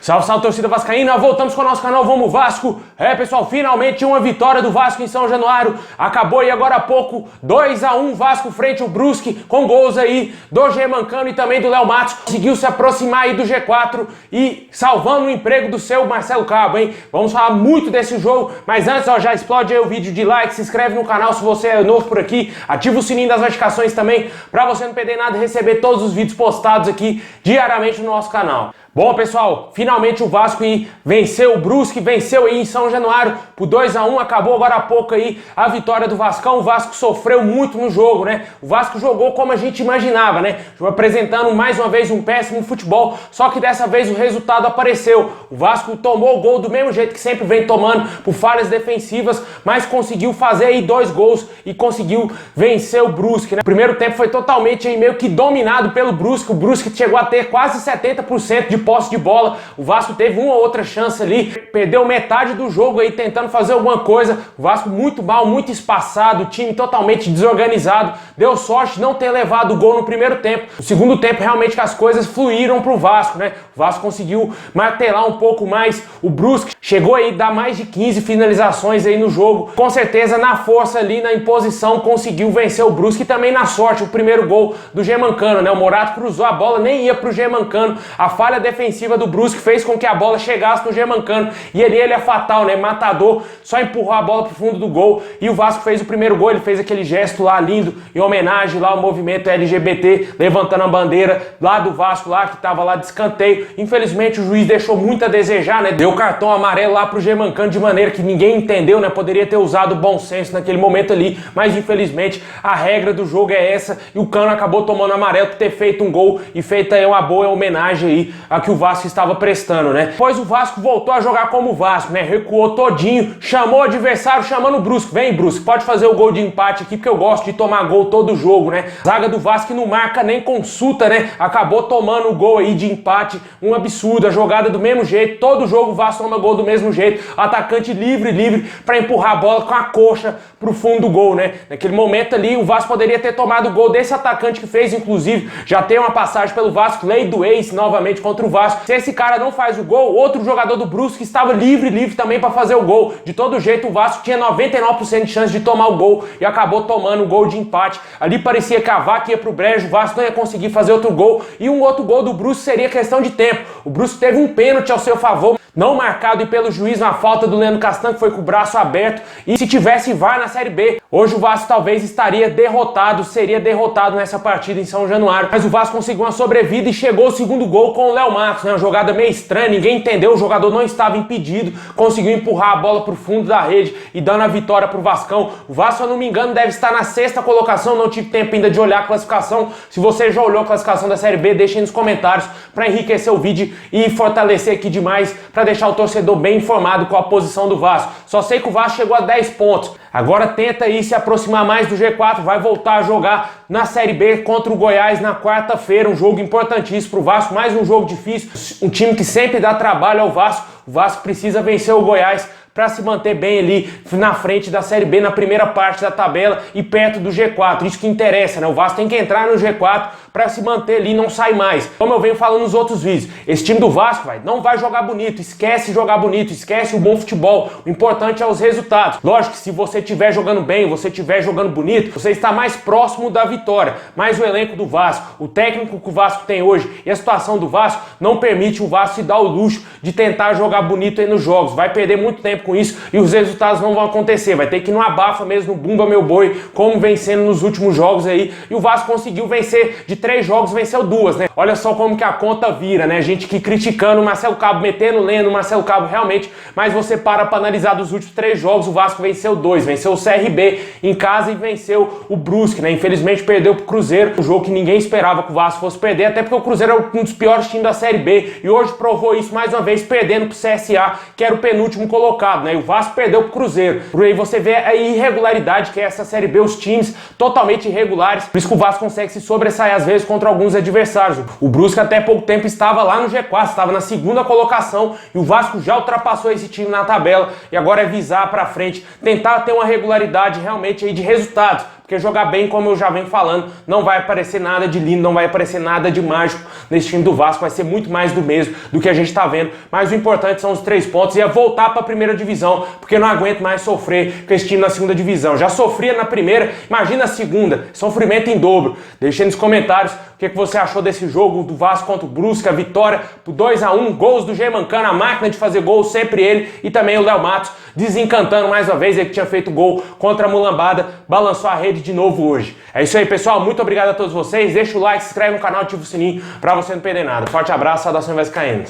Salve, salve, torcida vascaína, voltamos com o nosso canal Vamos Vasco. Pessoal, finalmente uma vitória do Vasco em São Januário. Acabou aí agora há pouco, 2-1 Vasco frente ao Brusque, com gols aí do Germancano e também do Léo Matos. Conseguiu se aproximar aí do G4 e salvando o emprego do seu Marcelo Cabo, hein? Vamos falar muito desse jogo, mas antes, ó, já explode aí o vídeo de like, se inscreve no canal se você é novo por aqui, ativa o sininho das notificações também, pra você não perder nada e receber todos os vídeos postados aqui diariamente no nosso canal. Bom, pessoal, finalmente o Vasco aí venceu o Brusque, venceu aí em São Januário por 2-1, acabou agora há pouco aí a vitória do Vascão. O Vasco sofreu muito no jogo, né? O Vasco jogou como a gente imaginava, né? Apresentando mais uma vez um péssimo futebol, só que dessa vez o resultado apareceu. O Vasco tomou o gol do mesmo jeito que sempre vem tomando, por falhas defensivas, mas conseguiu fazer aí 2 gols e conseguiu vencer o Brusque, né? O primeiro tempo foi totalmente aí meio que dominado pelo Brusque. O Brusque chegou a ter quase 70% de posse de bola. O Vasco teve uma ou outra chance ali, perdeu metade do jogo aí tentando fazer alguma coisa. O Vasco muito mal, muito espaçado, o time totalmente desorganizado. Deu sorte não ter levado o gol no primeiro tempo. No segundo tempo realmente que as coisas fluíram pro Vasco, né? O Vasco conseguiu martelar um pouco mais o Brusque, chegou aí a dar mais de 15 finalizações aí no jogo. Com certeza na força ali, na imposição, conseguiu vencer o Brusque e também na sorte, o primeiro gol do Germancano, né? O Morato cruzou a bola, nem ia pro Germancano. A falha defensiva do Brusque fez com que a bola chegasse no Germancano e ele é fatal, né? Matador, só empurrou a bola pro fundo do gol e o Vasco fez o primeiro gol. Ele fez aquele gesto lá lindo em homenagem lá ao movimento LGBT, levantando a bandeira lá do Vasco lá, que tava lá de escanteio. Infelizmente o juiz deixou muito a desejar, né? Deu cartão amarelo lá pro Germancano de maneira que ninguém entendeu, né? Poderia ter usado bom senso naquele momento ali, mas infelizmente a regra do jogo é essa e o Cano acabou tomando amarelo por ter feito um gol e feito aí uma boa homenagem aí a que o Vasco estava prestando, né? Depois o Vasco voltou a jogar como o Vasco, né? Recuou todinho, chamou o adversário, chamando o Brusque. Vem, Brusque, pode fazer o gol de empate aqui, porque eu gosto de tomar gol todo jogo, né? Zaga do Vasco não marca nem consulta, né? Acabou tomando o gol aí de empate, um absurdo. A jogada do mesmo jeito, todo jogo o Vasco toma gol do mesmo jeito. Atacante livre para empurrar a bola com a coxa pro fundo do gol, né? Naquele momento ali, o Vasco poderia ter tomado o gol desse atacante que fez, inclusive, já tem uma passagem pelo Vasco, lei do ex, novamente contra o Vasco. Se esse cara não faz o gol, outro jogador do Brusque estava livre também para fazer o gol. De todo jeito, o Vasco tinha 99% de chance de tomar o gol e acabou tomando o gol de empate. Ali parecia que a vaca ia pro brejo, o Vasco não ia conseguir fazer outro gol e um outro gol do Brusque seria questão de tempo. O Brusque teve um pênalti ao seu favor, não marcado e pelo juiz na falta do Leandro Castan, que foi com o braço aberto, e se tivesse VAR na Série B, hoje o Vasco talvez estaria derrotado, seria derrotado nessa partida em São Januário. Mas o Vasco conseguiu uma sobrevida e chegou o segundo gol com o Léo Matos, né? Uma jogada meio estranha, ninguém entendeu, o jogador não estava impedido, conseguiu empurrar a bola pro fundo da rede e dando a vitória pro Vascão. O Vasco, se eu não me engano, deve estar na 6ª colocação, não tive tempo ainda de olhar a classificação. Se você já olhou a classificação da Série B, deixe aí nos comentários para enriquecer o vídeo e fortalecer aqui demais, para deixar o torcedor bem informado com a posição do Vasco. Só sei que o Vasco chegou a 10 pontos. Agora tenta aí se aproximar mais do G4, vai voltar a jogar na Série B contra o Goiás na quarta-feira, um jogo importantíssimo pro Vasco, mais um jogo difícil, um time que sempre dá trabalho ao Vasco. O Vasco precisa vencer o Goiás para se manter bem ali na frente da Série B, na primeira parte da tabela e perto do G4. Isso que interessa, né? O Vasco tem que entrar no G4 para se manter ali e não sair mais. Como eu venho falando nos outros vídeos, esse time do Vasco não vai jogar bonito, esquece jogar bonito, esquece o bom futebol. O importante é os resultados. Lógico que se você estiver jogando bem, você estiver jogando bonito, você está mais próximo da vitória. Mas o elenco do Vasco, o técnico que o Vasco tem hoje e a situação do Vasco não permite o Vasco se dar o luxo de tentar jogar bonito aí nos jogos. Vai perder muito tempo com isso e os resultados não vão acontecer. Vai ter que ir no abafa mesmo, no bumba meu boi, como vencendo nos últimos jogos aí. E o Vasco conseguiu vencer de 3 jogos, venceu 2, né? Olha só como que a conta vira, né? A gente que criticando o Marcelo Cabo, metendo lenha no Marcelo Cabo realmente, mas você para analisar dos últimos 3 jogos, o Vasco venceu 2, venceu o CRB em casa e venceu o Brusque, né? Infelizmente perdeu pro Cruzeiro, um jogo que ninguém esperava que o Vasco fosse perder, até porque o Cruzeiro é um dos piores times da Série B e hoje provou isso mais uma vez, perdendo pro CSA, que era o penúltimo colocado, né? E o Vasco perdeu pro Cruzeiro. Por aí você vê a irregularidade que é essa Série B, os times totalmente irregulares, por isso que o Vasco consegue se sobressair às vezes contra alguns adversários. O Brusque até pouco tempo estava lá no G4, estava na 2ª colocação e o Vasco já ultrapassou esse time na tabela e agora é visar para frente, tentar ter uma regularidade realmente aí de resultados, porque jogar bem, como eu já venho falando, não vai aparecer nada de lindo, não vai aparecer nada de mágico nesse time do Vasco, vai ser muito mais do mesmo do que a gente tá vendo, mas o importante são os 3 pontos e é voltar pra primeira divisão, porque eu não aguento mais sofrer com esse time na segunda divisão. Já sofria na primeira, imagina a segunda, sofrimento em dobro. Deixa aí nos comentários o que você achou desse jogo do Vasco contra o Brusque, a vitória por 2-1, gols do Germancano, a máquina de fazer gol, sempre ele, e também o Léo Matos desencantando mais uma vez, ele que tinha feito gol contra a Mulambada, balançou a rede de novo hoje. É isso aí, pessoal, muito obrigado a todos vocês, deixa o like, se inscreve no canal, ativa o sininho pra você não perder nada. Forte abraço, saudações vascaínas.